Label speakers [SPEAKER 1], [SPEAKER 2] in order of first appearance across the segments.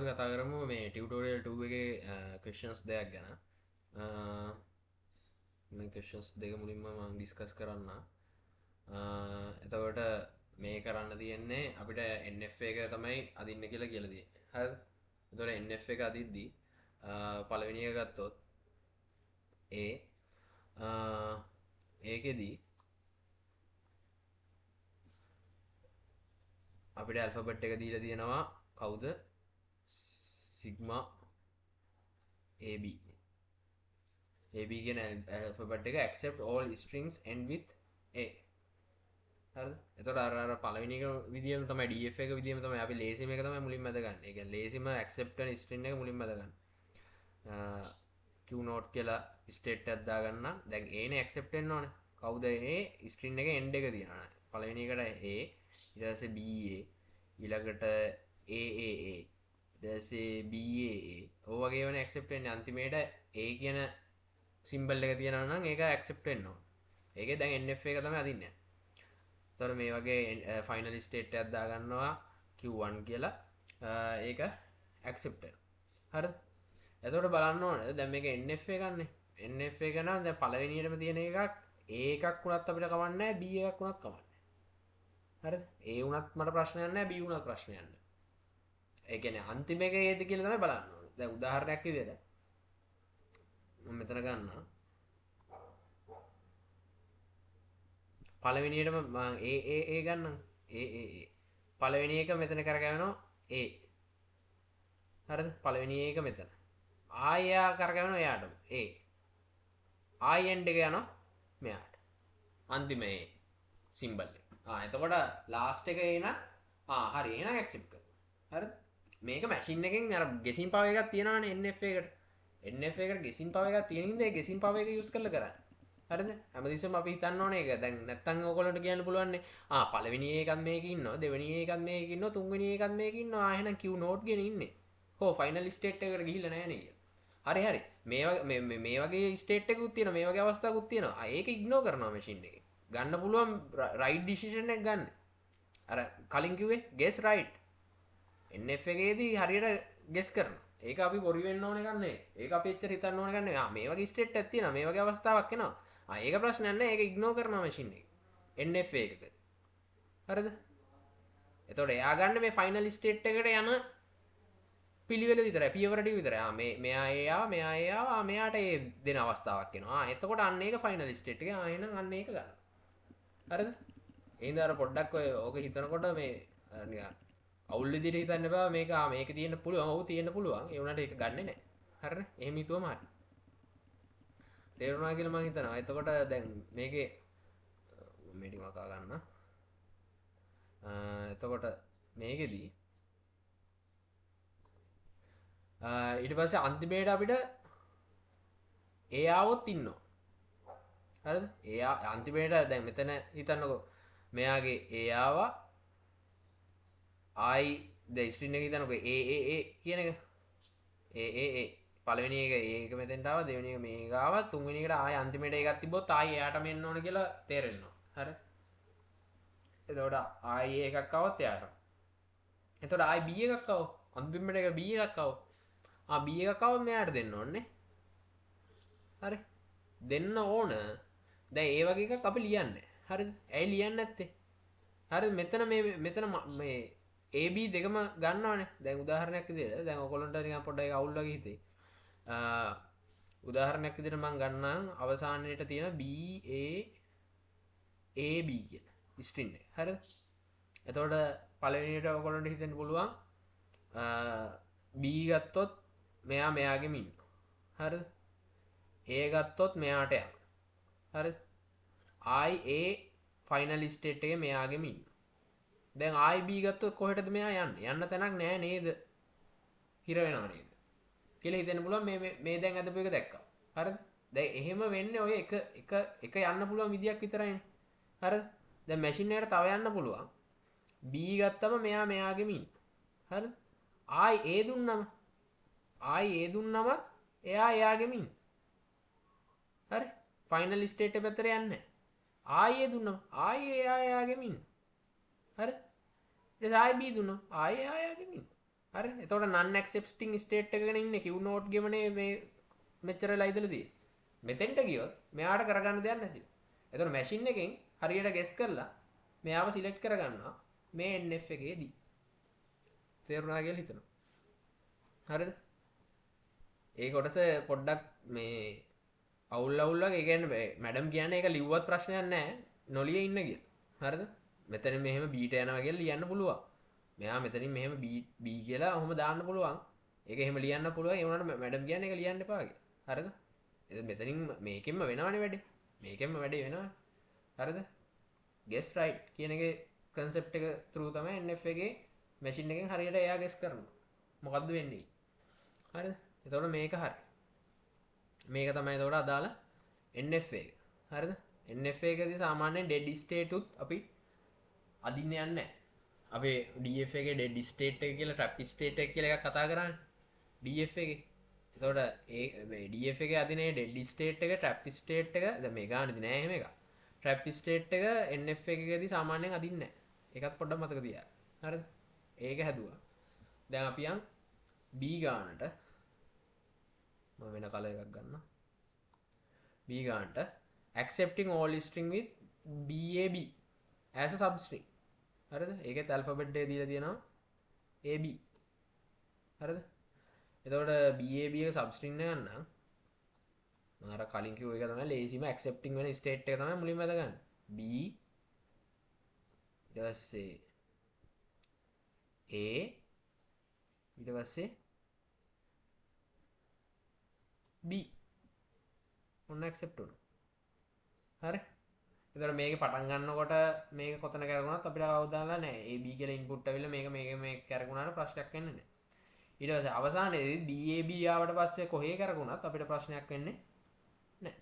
[SPEAKER 1] අපි කතා කරමු මේ ටියුටෝරියල් 2 එකේ ක්වෙස්චන්ස් දෙකක් ගැන. මේ ක්වෙස්චන්ස් දෙක මුලින්ම මම ඩිස්කස් කරන්න. එතකොට මේ කරන්න තියෙන්නේ අපිට NF එක තමයි අදින්න කියලා තියෙන්නේ. හරිද? එතකොට NF එක අදිද්දී පළවෙනි එක ගත්තොත් ඒකෙදී අපිට ඇල්ෆබෙට් එක දීලා තියෙනවා කවුද? Sigma AB. AB කියන ඇල්ෆබෙට් එක accept all strings end with A. හරිද? එතකොට අර පළවෙනි එක විදියම තමයි DF එක විදියම තමයි අපි ලේසිම එක තමයි මුලින්ම අද ගන්න. ඒ කියන්නේ ලේසිම accept and string එක මුලින්ම අද ගන්න. Q note කියලා state එකක් දාගන්න. දැන් A නේ accept වෙන්න ඕනේ. කවුද A? string එකේ end එක තියෙනවා. පළවෙනි එකට A, ඊට පස්සේ BA, ඊළඟට AAA, ඊට පස්සේ BAA. ඔය වගේ වෙන accept වෙන්නේ අන්තිමේට A කියන සිම්බල් එක තියෙනවා නම් ඒක accept වෙන්න ඕනේ. ඒකේ දැන් NF එක තමයි අදින්නේ. තොර මේ වගේ ෆයිනල් ස්ටේට් එකක් දාගන්නවා Q1 කියලා. ඒක accepted. හරිද? එතකොට බලන්න ඕනේ දැන් මේක NF එකක්නේ. NF එක නම් දැන් පළවෙනියටම තියෙන එකක් A එකක් වුණත් අපිට කවන්නේ නැහැ, B එකක් වුණත් කවන්නේ නැහැ. හරිද? A වුණත් මට ප්‍රශ්නයක් නැහැ, B වුණත් ප්‍රශ්නයක් නැහැ. ඒ කියන්නේ අන්තිම එක ඒද කියලා තමයි බලන්න ඕනේ. දැන් උදාහරණයක් විදිහට මම මෙතන ගන්නවා. පළවෙනියටම මම A ගන්නම්. A පළවෙනි එක මෙතන කරගන්නවා A. හරිද? පළවෙනි එක මෙතන. ආයෙ කරගන්නවා එයාටම A. ආයෙ end එක යනවා මෙයාට. අන්තිම A සිම්බල් එක. එතකොට ලාස්ට් එක එන හරි එහෙනම් accept කරනවා. හරිද? මේක මැෂින් එකෙන් අර ගෙසින් පවර් එකක් තියෙනවානේ NF එකට. NF එකට ගෙසින් පවර් එකක් තියෙන හින්දා ඒ ගෙසින් පවර් එක යූස් කරලා කරන්නේ. හරිද? හැමතිස්සෙම අපි හිතන්න ඕනේ ඒක. දැන් නැත්තම් ඕගොල්ලන්ට කියන්න පුළුවන් නේ. පළවෙනි එකත් මේකේ ඉන්නවා, දෙවෙනි එකත් මේකේ ඉන්නවා, තුන්වෙනි එකත් මේකේ ඉන්නවා. එහෙනම් Q note ගෙන ඉන්නේ. කො ෆයිනල් ස්ටේට් එකකට ගිහිල්ලා නැහැ නේ කියලා. හරි. මේ වගේ ස්ටේට් එකකුත් තියෙනවා, මේ වගේ අවස්ථාවකුත් තියෙනවා. ඒක ඉග්නෝර් කරනවා මැෂින් එකේ. ගන්න පුළුවන් රයිට් ඩිසිෂන් එක ගන්න. අර කලින් කිව්වේ guess right. NF එකේදී හරියට guess කරනවා. ඒක අපි බොරු වෙන්න ඕන එකක් නෙවෙයි. ඒක අපි එච්චර හිතන්න ඕන එකක් නෙවෙයි. මේ වගේ ස්ටේට් එකක් තියෙනවා, මේ වගේ අවස්ථාවක් එනවා. ඒක ප්‍රශ්නයක් නෑ. ඒක ඉග්නෝර් කරනවා මැෂින් එක. NF එකක. හරිද? එතකොට එයා ගන්න මේ ෆයිනල් ස්ටේට් එකට යන පිළිවෙල විතරයි, පියවර ටික විතරයි. මෙයා මෙයාට ඒ දෙන අවස්ථාවක් එනවා. එතකොට අන්න ඒක ෆයිනල් ස්ටේට් එක. එහෙනම් අන්න ඒක ගන්න. හරිද? එහෙනම් අර පොඩ්ඩක් ඔය ඕක හිතනකොට මේ නිකන් අවුල් විදිහට හිතන්න බෑ. මේක තියෙන්න පුළුවන්. ඔව් තියෙන්න පුළුවන්. ඒ වුණාට ඒක ගන්නෙ නෑ. හරිනේ? එහෙම හිතුවම හරි. තේරුණා කියලා මම හිතනවා. එතකොට දැන් මේකේ මේ ටික මකා ගන්න. එතකොට මේකෙදී ඊට පස්සේ අන්තිමේට අපිට එයාවොත් ඉන්නවා. හරිද? එයා අන්තිමේට දැන් මෙතන හිතන්නකෝ මෙයාගේ එයාව දැන් ස්ක්‍රීන් එකේ හිතන්නකෝ A කියන එක. A පළවෙනි එක ඒක මෙතෙන්ට ආවා, දෙවෙනි එක මේක ආවා, තුන්වෙනි එකට ආයෙ අන්තිමේට එකක් තිබ්බොත් ආයෙ එයාටම එන්න ඕන කියලා තේරෙනවා. හරි. එතකොට ආයෙ එකක් આવත් එයාට. එතකොට ආයෙ B එකක් ආව. අන්තිමේට එක B එකක් ආව. B එකක් ආව මෙයාට දෙන්න ඕනේ. හරි. දෙන්න ඕන. දැන් ඒ වගේ එකක් අපි ලියන්නේ. හරිද? ඇයි ලියන්නේ නැත්තේ? හරි මෙතන මේ AB දෙකම ගන්නවනේ. දැන් උදාහරණයක් විදිහට දැන් ඔයගොල්ලන්ට නිකන් පොඩ්ඩක් අවුල් වගේ හිතේ. උදාහරණයක් විදිහට මම ගන්නම් අවසානයේට තියෙන BAAB කියන ස්ට්‍රින්ග් එක. හරිද? එතකොට පළවෙනියට ඔයගොල්ලන්ට හිතෙන්න පුළුවන් B ගත්තොත් මෙයා මෙයාගෙම ඉන්නවා. හරිද? A ගත්තොත් මෙයාට යනවා. හරිද? I A ෆයිනල් ස්ටේට් එකේ මෙයාගෙම ඉන්නවා. දැන් I B ගත්තොත් කොහෙටද මෙයා යන්නේ? යන්න තැනක් නැහැ නේද? හිර වෙනව නේද? කියලා හිතෙන්න පුළුවන් මේ දැන් අදපු එක දැක්කා. හරිද? දැන් එහෙම වෙන්නේ ඔය එක යන්න පුළුවන් විදියක් විතරයිනේ. හරිද? දැන් මැෂින් එකට තව යන්න පුළුවන්. B ගත්තම මෙයා මෙයාගෙම ඉන්නවා. හරිද? A දුන්නම එයා එයාගෙම ඉන්නවා. හරි? ෆයිනල් ස්ටේට් එක පැත්තට යන්නේ නැහැ. A දුන්නම එයා එයාගෙම ඉන්නවා. හරි? ඊට පස්සේ B දුන්නා. එයා එයාගෙම ඉන්නවා. හරි එතකොට නන් ඇක්සෙප්ටිං ස්ටේට් එකගෙන ඉන්නේ කිව් නෝට් ගෙමනේ මේ මෙච්චර ලයිදලදී මෙතෙන්ට ගියොත් මෙයාට කරගන්න දෙයක් නැති. එතකොට මැෂින් එකෙන් හරියට ගෙස් කරලා මෙයාව සිලෙක්ට් කරගන්නවා මේ NF එකේදී. තේරුණා කියලා හිතනවා. හරිද? ඒ කොටස පොඩ්ඩක් මේ අවුල් අවුල් වගේ කියන්නේ මැඩම් කියන්නේ ඒක ලිව්වත් ප්‍රශ්නයක් නැහැ නොලිය ඉන්න කියලා. හරිද? මෙතන මෙහෙම බීට යනවා කියලා ලියන්න පුළුවන්. මෙයා මෙතනින් මෙහෙම බී කියලා ඔහොම දාන්න පුළුවන්. ඒක එහෙම ලියන්න පුළුවන්. ඒ වුණාට මැඩම් කියන්නේ ඒක ලියන්න එපා කියලා. හරිද? මෙතනින් මේකෙන්ම වෙනවනේ වැඩේ. මේකෙන්ම වැඩේ වෙනවා. හරිද? guess right කියන එකේ concept එක through තමයි NF එකේ machine එකෙන් හරියට එයා guess කරනවා. මොකද්ද වෙන්නේ? හරිද? එතකොට මේක හරි. මේක තමයි එතකොට අදාළ NF එක. හරිද? NF එකේදී සාමාන්‍යයෙන් dead state උත් අපි අදින්න යන්නේ නැහැ. අපේ DF එකේ dead state එක කියලා trap state එක කියලා එකක් කතා කරන්නේ. DF එකේ. එතකොට ඒ DF එකේ අදින dead state එක trap state එක දැන් මේ ගානේදී නෑ එහෙම එකක්. trap state එක NF එකේදී සාමාන්‍යයෙන් අදින්නේ නැහැ. ඒකත් පොඩ්ඩක් මතක තියාගන්න. හරිද? ඒක හැදුවා. දැන් අපි යන් B ගානට මම වෙන කලර් එකක් ගන්නවා. B ගානට accepting all string with BAB as a substring. හරිද? ඒකෙත් alphabet එක දීලා තියෙනවා AB. හරිද? එතකොට BAB එක substring එක ගන්න මම අර කලින් කිව්ව එක තමයි ලේසිම accepting වෙන state එක තමයි මුලින්ම අද ගන්න. B ඊට පස්සේ A ඊට පස්සේ B ඔන්න accept වුණා. හරි. එතකොට මේකේ පටන් ගන්නකොට මේක කොතන කරගුණත් අපිට කවුද දාලා නැහැ. AB කියලා input ඇවිල්ලා මේක කරගුණාට ප්‍රශ්නයක් වෙන්නේ නැහැ. ඊට පස්සේ අවසානයේදී DAB ආවට පස්සේ කොහේ කරගුණත් අපිට ප්‍රශ්නයක් වෙන්නේ නැහැ.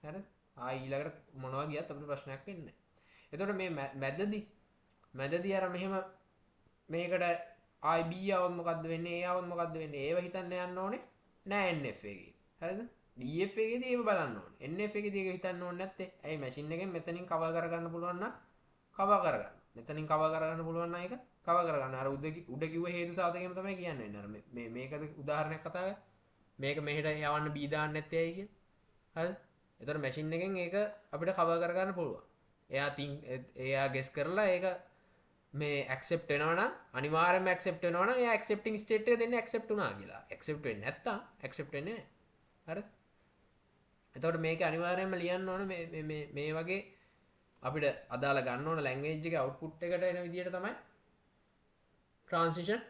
[SPEAKER 1] හරිද? ආයි ඊළඟට මොනවා ගියත් අපිට ප්‍රශ්නයක් වෙන්නේ නැහැ. එතකොට මේ මැදදී අර මෙහෙම මේකට ආයි B ආවොත් මොකද්ද වෙන්නේ? A ආවොත් මොකද්ද වෙන්නේ? ඒව හිතන්න යන්න ඕනේ නෑ NF එකේ. හරිද? DF එකේදී ඒව බලන්න ඕනේ. NF එකේදී ඒක හිතන්න ඕනේ නැත්තේ. ඇයි මැෂින් එකෙන් මෙතනින් කවර් කරගන්න පුළුවන් නම් කවර් කරගන්න. මෙතනින් කවර් කරගන්න පුළුවන් නම් ඒක කවර් කරගන්න. අර උඩ කිව්ව හේතු සාධකයම තමයි කියන්නේ. අර මේකද උදාහරණයක් කතා කරා. මේක මෙහෙට යවන්න B දාන්න නැත්තේ ඇයි කියලා. හරිද? එතකොට මැෂින් එකෙන් ඒක අපිට කවර් කරගන්න පුළුවන්. එයා ගෙස් කරලා ඒක මේ accept වෙනවා නම් අනිවාර්යයෙන්ම accept වෙනවා නම් එයා accepting state එක දෙන්නේ accept වුණා කියලා. accept වෙන්නේ නැත්තම් accept වෙන්නේ නැහැ. හරිද? එතකොට මේක අනිවාර්යයෙන්ම ලියන්න ඕන මේ වගේ අපිට අදාළ ගන්න ඕන ලැන්ග්වේජ් එකේ අවුට්පුට් එකට එන විදිහට තමයි transition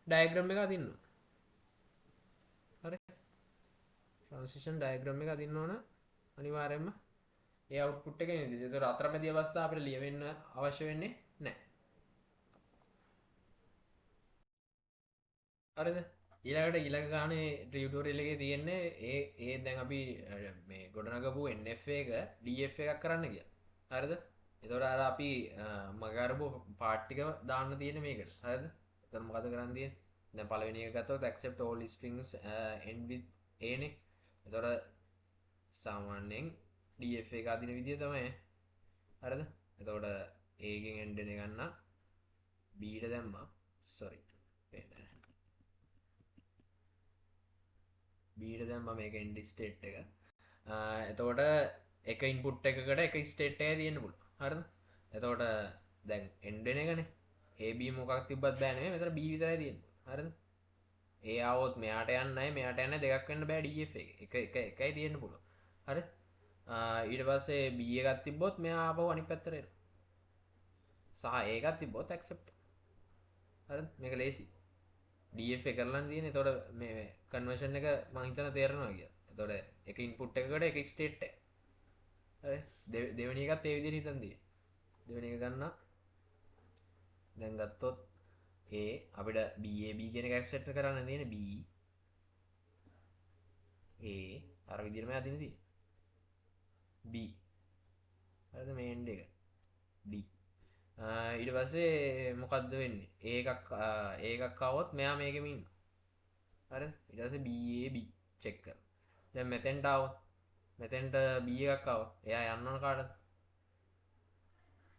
[SPEAKER 1] diagram එක අදින්න ඕන. හරි? transition diagram එක අදින්න ඕන අනිවාර්යයෙන්ම ඒ අවුට්පුට් එකේ නේද. ඒතර අතරමැදි අවස්ථා අපිට ලියවෙන්න අවශ්‍ය වෙන්නේ නැහැ. හරිද? ඊළඟ ගානේ ටියුටෝරියල් එකේ තියෙන්නේ ඒ දැන් අපි මේ ගොඩනගපු NF එක DF එකක් කරන්න කියලා. හරිද? එතකොට අර අපි මගාරපු පාර්ට් ටික දාන්න තියෙන්නේ මේකට. හරිද? එතකොට මොකද කරන්න තියෙන්නේ? දැන් පළවෙනි එක ගත්තොත් accept all strings end with a නේ. එතකොට සාමාන්‍යයෙන් DF එක අදින විදිය තමයි. හරිද? එතකොට A ගෙන් end එක ගන්න B ට දැම්මා. sorry. බීට දැම්ම මේක end state එක. එතකොට එක input එකකට එක state එකයි තියෙන්න පුළුවන්. හරිද? එතකොට දැන් end වෙන එකනේ. A B මොකක් තිබ්බත් බෑ නෙමෙයි. මෙතන B විතරයි තියෙන්නේ. හරිද? A ආවොත් මෙයාට යන්නයි මෙයාට යන්න දෙකක් වෙන්න බෑ DF එකේ. එකයි තියෙන්න පුළුවන්. හරි? ඊට පස්සේ B එකක් තිබ්බොත් මෙයා ආපහු අනිත් පැත්තට එනවා. සහ A එකක් තිබ්බොත් accept. හරිද? මේක ලේසි. DF එක කරලා තියෙන්නේ. එතකොට මේ කන්වර්ෂන් එක මම හිතන තේරෙනවා කියලා. එතකොට එක ඉන්පුට් එකකට එක ස්ටේට් එක. හරි. දෙවෙනි එකත් ඒ විදිහට හිතන් තියෙන්නේ. දෙවෙනි එක ගන්න. දැන් ගත්තොත් A අපිට BAB කියන එක ඇක්සෙප්ට් කරන්න තියෙන්නේ B A අර විදිහටම අදින්න තියෙන්නේ. B. හරිද මේ end එක. D. ඊට පස්සේ මොකද්ද වෙන්නේ? ඒකක් આવොත් මෙයා මේකෙම ඉන්නවා. හරිද? ඊට පස්සේ BAB චෙක් කරනවා. දැන් මෙතෙන්ට આવොත් මෙතෙන්ට B එකක් આવොත් එයා යන්න ඕන කාටද?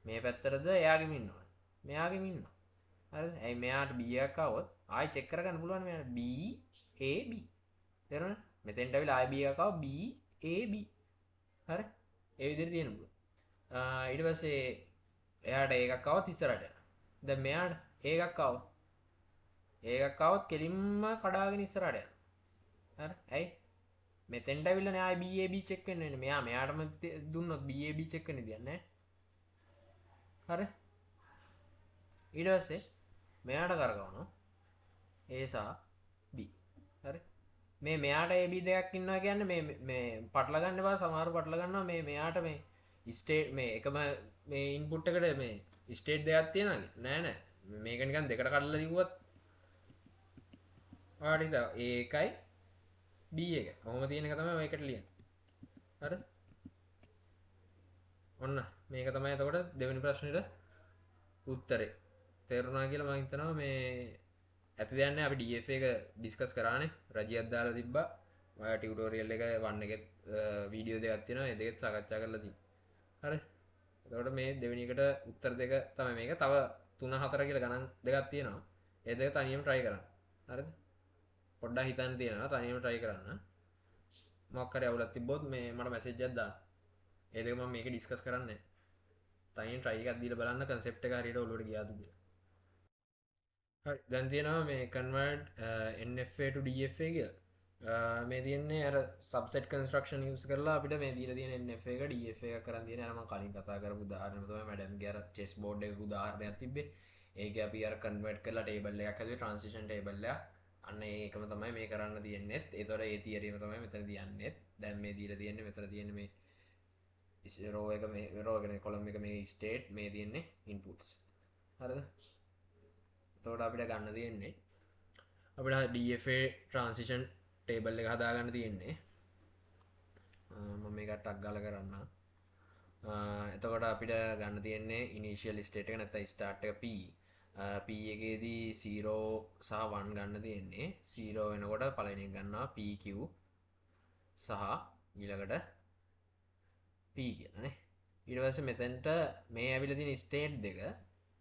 [SPEAKER 1] මේ පැත්තටද එයාගෙම ඉන්නවා. මෙයාගෙම ඉන්නවා. හරිද? ඇයි මෙයාට B එකක් આવොත් ආයි චෙක් කරගන්න පුළුවන් මෙයාට B A B තේරුණා මෙතෙන්ට අවිලා ආයි B එකක් ආවා B A B හරි ඒ විදිහට තියෙන්න පුළුවන් ඊට පස්සේ එයාට ඒකක් ආවත් ඉස්සරහට යනවා දැන් මෙයාට ඒකක් ආවා ඒකක් ආවත් කෙලින්ම කඩාගෙන ඉස්සරහට යනවා හරි ඇයි මෙතෙන්ට අවිල්ලා නේ ආයි BAB චෙක් වෙන්න වෙන්නේ මෙයාටම දුන්නොත් BAB චෙක් වෙන්න දෙන්නේ හරි ඊට පස්සේ මෙයාට කරකවනවා A සහ B හරි මෙයාට AB දෙකක් ඉන්නවා කියන්නේ මේ පටල ගන්න එපා සමහරව පටල ගන්නවා මෙයාට මේ ස්ටේට් මේ එකම මේ ඉන්පුට් එකට මේ ස්ටේට් දෙකක් තියෙනවා නෑ මේක නිකන් දෙකට කඩලා දිව්වත් ඔයාලට හිතා A එකයි B එක කොහොම තියෙන එක තමයි මේකට ලියන්නේ හරිද ඔන්න මේක තමයි එතකොට දෙවෙනි ප්‍රශ්නෙට උත්තරේ තේරුණා කියලා මම හිතනවා මේ ඇති දෙයක් නැහැ අපි DF එක ඩිස්කස් කරානේ රජියක් දාලා තිබ්බා ඔයා ටියුටෝරියල් එක 1 එකේ වීඩියෝ දෙකක් තියෙනවා ඒ දෙකත් සාකච්ඡා කරලා තියෙනවා හරි එතකොට මේ දෙවෙනි එකට උත්තර දෙක තමයි මේක තව 3 4 කියලා ගණන් දෙකක් තියෙනවා ඒ දෙක තනියම try කරන්න හරිද පොඩ්ඩක් හිතන්න තියෙනවා තනියම try කරන්න මොකක් හරි අවුලක් තිබ්බොත් මේ මට මැසේජ් එකක් දාන්න ඒ දෙක මම මේක ඩිස්කස් කරන්නේ තනියෙන් try එකක් දීලා බලන්න concept එක හරියට ඔලුවට ගියාද කියලා හරි දැන් තියෙනවා මේ convert NFA to DFA කියලා මේ තියෙන්නේ අර subset construction use කරලා අපිට මේ දීලා තියෙන NFA එක DFA එක කරන් තියෙන අර මම කලින් කතා කරපු උදාහරණය තමයි මැඩම්ගේ අර chess board එකක උදාහරණයක් තිබ්බේ ඒකේ අපි අර convert කරලා table එකක් හදුවේ transition table එකක් අන්න ඒකම තමයි මේ කරන්න තියෙන්නේ ඒතොර ඒ theory එක තමයි මෙතන තියන්නේ දැන් මේ දීලා තියෙන්නේ මෙතන තියෙන්නේ මේ row එක මේ row එකනේ column එක මේ state මේ තියෙන්නේ inputs හරිද එතකොට අපිට ගන්න තියෙන්නේ අපිට DFA transition table එක හදාගන්න තියෙන්නේ මම මේක ටක් ගාලා කරන්න එතකොට අපිට ගන්න තියෙන්නේ initial state එක නැත්නම් start එක P P එකේදී 0 සහ 1 ගන්න තියෙන්නේ 0 වෙනකොට පළවෙනි එක ගන්නවා PQ සහ ඊළඟට P කියලා නේ ඊට පස්සේ මෙතෙන්ට මේ ඇවිල්ලා තියෙන state දෙක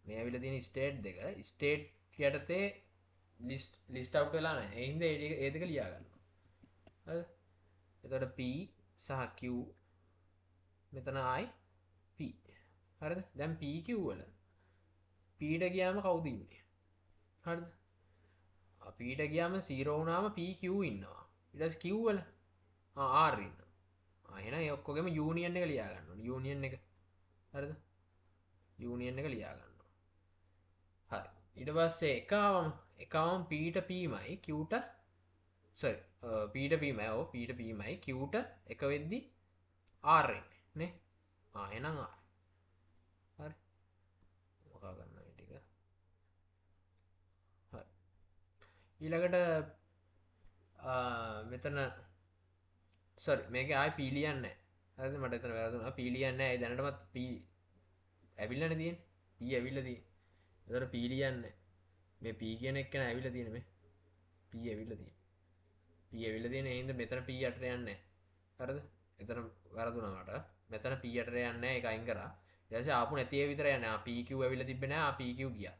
[SPEAKER 1] මේ ඇවිල්ලා තියෙන state දෙක state යටතේ list out වෙලා නැහැ ඒ හින්දා ඒ දෙක ලියා ගන්නවා හරිද එතකොට P සහ Q මෙතන I P හරිද දැන් PQ වල P ට ගියාම කවුද ඉන්නේ හරිද P ට ගියාම 0 වුණාම PQ ඉන්නවා ඊට පස්සේ Q වල R ඉන්නවා එහෙනම් ඒ ඔක්කොගෙම යූනියන් එක ලියා ගන්න ඕනේ යූනියන් එක හරිද යූනියන් එක ලියා ගන්න හරි ඊට පස්සේ එකවම P ට P මයි Q ට sorry P ට P මයි ඔව් P ට P මයි Q ට එක වෙද්දි R එන්නේ නේ එහෙනම් R හරි මොකා ගන්න මේ ටික හරි ඊළඟට මෙතන sorry මේකේ ආයි P ලියන්නේ නැහැ හරිද මට එතන වැරදුනා P ලියන්නේ නැහැ ඒ දැනටමත් P ඇවිල්ලානේ තියෙන්නේ P ඇවිල්ලා තියෙන්නේ එතකොට P ලියන්නේ මේ P කියන එක නේ ඇවිල්ලා තියෙන්නේ මේ P ඇවිල්ලා තියෙන්නේ P ඇවිල්ලා තියෙන්නේ එහෙනම් මෙතන P යටට යන්නේ නැහැ හරිද එතන වැරදුනා මට මෙතන P යටට යන්නේ නැහැ ඒක අයින් කරා ඊට පස්සේ ආපු නැති ඒ විතර යන්නේ PQ ඇවිල්ලා තිබ්බේ නැහැ PQ ගියා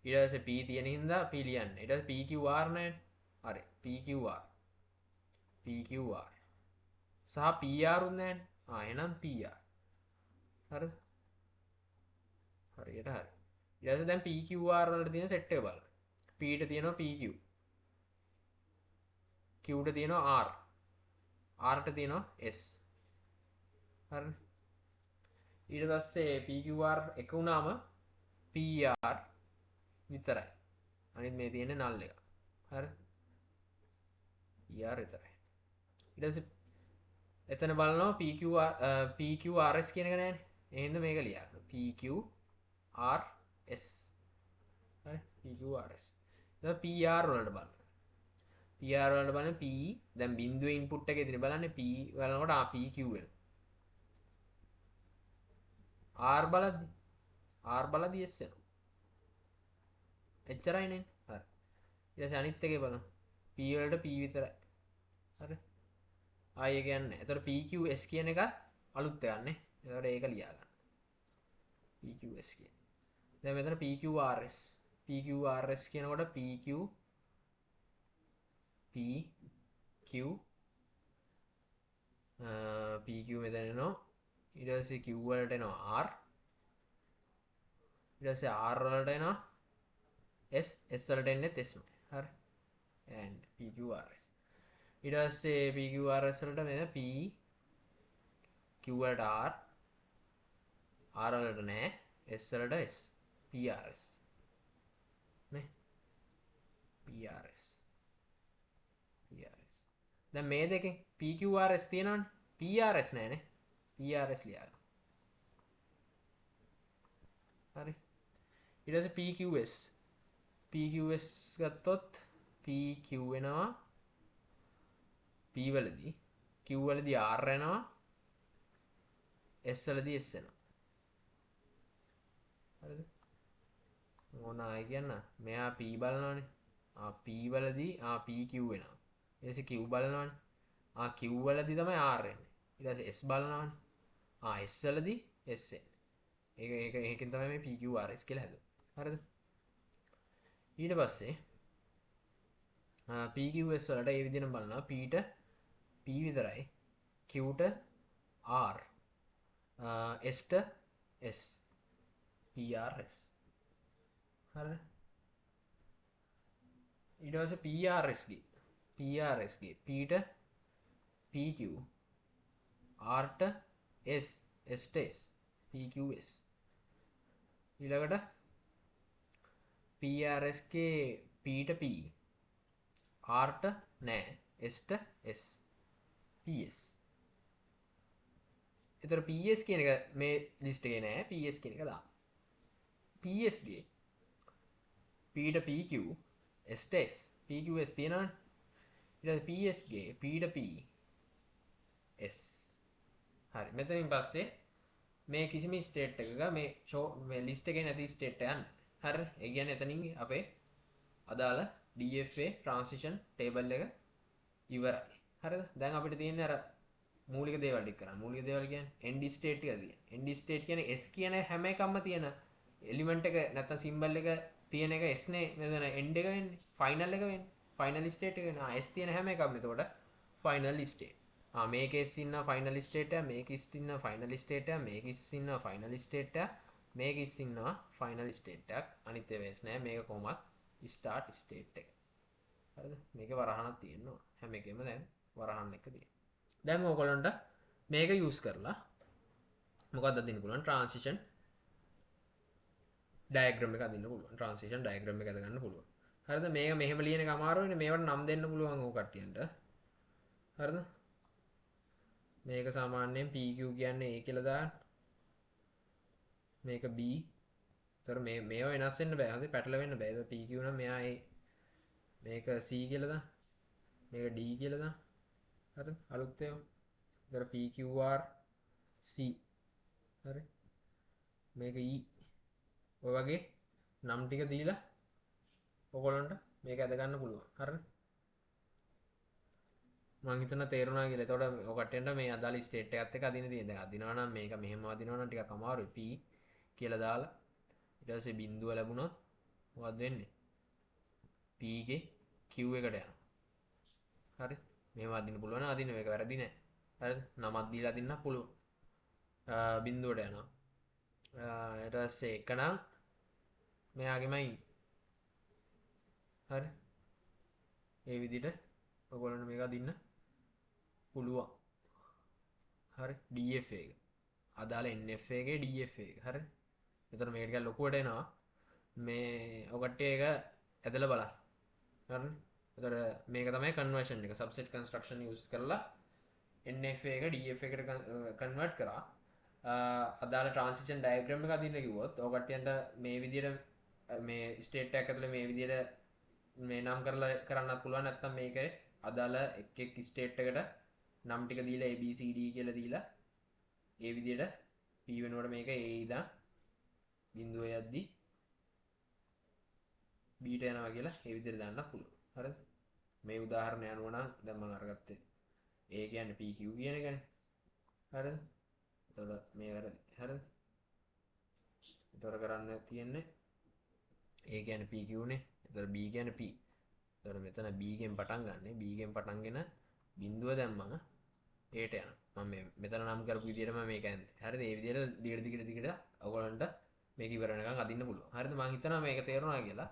[SPEAKER 1] ඊට පස්සේ P තියෙන හින්දා P ලියන්නේ ඊට පස්සේ PQR නැහැ හරි PQR PQR සහ PR උත් නැහැ එහෙනම් PR හරිද හරියට හරි ඊට පස්සේ දැන් PQR වලට තියෙන සෙට් එක බලන්න P ට තියෙනවා PQ Q ට තියෙනවා R R ට තියෙනවා S හරි ඊට පස්සේ PQR එක වුණාම PR විතරයි අනිත් මේ තියෙන්නේ null එක හරි PR විතරයි ඊට පස්සේ එතන බලනවා PQRS කියන එක නැහැනේ එහෙනම් මේක ලියා ගන්න PQRS හරි PQRS දැන් PR වලට බලන්න PR වලට බලන්න P දැන් බිඳුව ඉන්පුට් එකේ දෙන බලන්න P බලනකොට PQ වෙන R බලද්දි S වෙනවා එච්චරයි නේ හරි ඊට පස්සේ අනිත් එකේ බලන්න P වලට P විතරයි හරි ආයෙ කියන්නේ එතකොට PQS කියන එක අලුත් එකක් නේ එතකොට ඒක ලියා ගන්න PQS කියන්නේ දැන් මෙතන PQRS කියනකොට PQ P Q PQ මෙතන එනවා ඊට පස්සේ Q වලට එනවා R ඊට පස්සේ R වලට එනවා S වලට එන්නේ S හරි and PQRS ඊට පස්සේ PQRS වලට මෙන්න P Q වලට R වලට නෑ S වලට S PRS නේ PRS දැන් මේ දෙකෙන් PQRS තියෙනවනේ PRS නෑනේ PRS ලියලා හරි ඊට පස්සේ PQS ගත්තොත් PQ වෙනවා P වලදී Q වලදී R එනවා S වලදී S එනවා හරිද මොනවායි කියන්න මෙයා P බලනවානේ P වලදී PQ වෙනවා ඊට පස්සේ Q බලනවානේ Q වලදී තමයි R එන්නේ ඊට පස්සේ S බලනවානේ S වලදී S එන්නේ ඒකෙන් තමයි මේ PQRS කියලා හැදුවේ හරිද ඊට පස්සේ PQS වලට ඒ විදිහටම බලනවා P ට P විතරයි Q ට R S ට S PRS හරිද ඊට පස්සේ PRS ගේ P ට PQ R ට S ට S PQS ඊළඟට PRS ගේ P ට P R ට නෑ S ට S PS එතකොට PS කියන එක මේ ලිස්ට් එකේ නෑ PS කියන එක දාන්න PS ගේ P ට PQ S ට S PQS තියෙනවනේ ඊට පස්සේ PS ගේ P ට P S හරි මෙතනින් පස්සේ මේ කිසිම ස්ටේට් එකක මේ ලිස්ට් එකේ නැති ස්ටේට් එක යන්න හරි ඒ කියන්නේ එතනින් අපේ අදාළ DFA transition table එක ඉවරයි හරිද දැන් අපිට තියෙන්නේ අර මූලික දේවල් ටික කරන්න මූලික දේවල් කියන්නේ end state ටික තියෙන end state කියන්නේ S කියන හැම එකක්ම තියෙන එලිමන්ට් එක නැත්නම් සිම්බල් එක තියෙන එක S නේ මෙතන end එක වෙන්නේ final එක වෙන්නේ final state එක වෙන්නේ S තියෙන හැම එකක්ම එතකොට final state මේකේ S ඉන්න final state එක මේකේ S ඉන්න final state එක මේකේ S ඉන්න final state එක මේකේ S ඉන්නවා final state එකක් අනිත් ඒවා S නෑ මේක කොහොමත් start state එක හරිද මේකේ වරහණක් තියෙනවා හැම එකෙම දැන් වරහන් එක තියෙනවා දැන් ඔයගොල්ලන්ට මේක යූස් කරලා මොකක්ද අදින්න පුළුවන් transition diagram එක අදින්න පුළුවන් transition diagram එක අදගන්න පුළුවන් හරිද මේක මෙහෙම ලියන එක අමාරුයිනේ මේවට නම් දෙන්න පුළුවන් ඕක කට්ටියන්ට හරිද මේක සාමාන්‍යයෙන් PQ කියන්නේ A කියලා දාන්න මේක B තර මේවා වෙනස් වෙන්න බෑ හරි පැටලෙන්න බෑ ඒක PQ නම් මෙයා A මේක C කියලා දාන්න මේක D කියලා දාන්න හරි අලුත් ඒවා තර PQR C හරි මේක E ඔය වගේ නම් ටික දීලා ඔයගොල්ලන්ට මේක අද ගන්න පුළුවන් හරිද මම හිතනවා තේරුණා කියලා. එතකොට ඔය කට්ටියන්ට මේ අදාළ ස්ටේට් එකත් එක්ක අදින්න තියෙන. දැන් අදිනවා නම් මේක මෙහෙම අදිනවා නම් ටිකක් අමාරුයි. P කියලා දාලා ඊට පස්සේ බිඳුව ලැබුණොත් මොකද වෙන්නේ? P ගේ Q එකට යනවා. හරි? මේව අදින්න පුළුවන් නම් අදින්න මේක වැරදි නෑ. හරිද? නමක් දීලා අදින්න පුළුවන්. බිඳුවට යනවා. ඊට පස්සේ එක නම් මෙයාගෙමයි හරි? ඒ විදිහට ඔයගොල්ලන්ට මේක අදින්න පුළුවන් හරි DFA එක අදාළ NFA එකේ DFA එක හරි එතන මේක ටිකක් ලොකුවට එනවා මේ ඔය කට්ටිය එක ඇදලා බලන්න හරිනේ එතකොට මේක තමයි කන්වර්ෂන් එක සබ්සෙට් කන්ස්ට්‍රක්ෂන් යූස් කරලා NFA එක DFA එකට කන්වර්ට් කරා අදාළ ට්‍රාන්සිෂන් ඩයග්‍රෑම් එක අදින්න කිව්වොත් ඔය කට්ටියන්ට මේ විදිහට මේ ස්ටේට් එකක් ඇතුලේ මේ විදිහට මේ නම් කරලා කරන්නත් පුළුවන් නැත්නම් මේකේ අදාළ එක් ස්ටේට් එකට නම් ටික දීලා ABCD කියලා දීලා ඒ විදිහට P වෙනකොට මේක A ඉඳන් බිඳුව යද්දි B ට යනවා කියලා ඒ විදිහට දාන්න පුළුවන්. හරිද? මේ උදාහරණය අනුව නම් දැන් මම අරගත්තේ A කියන්නේ PQ කියන එකනේ. හරිද? එතකොට මේ වැරදි. හරිද? එතකොට කරන්න තියෙන්නේ A කියන්නේ PQ නේ. එතකොට B කියන්නේ P. එතකොට මෙතන B ගෙන් පටන් ගන්න. B ගෙන් පටන්ගෙන බිඳුව දැම්මම ඒට යනවා. මම මෙතන නම් කරපු විදිහටම මේක ඇන්ද. හරිද? මේ විදිහට දිගට ඔයගොල්ලන්ට මේක ඉවර වෙනකන් අදින්න පුළුවන්. හරිද? මම හිතනවා මේක තේරුණා කියලා.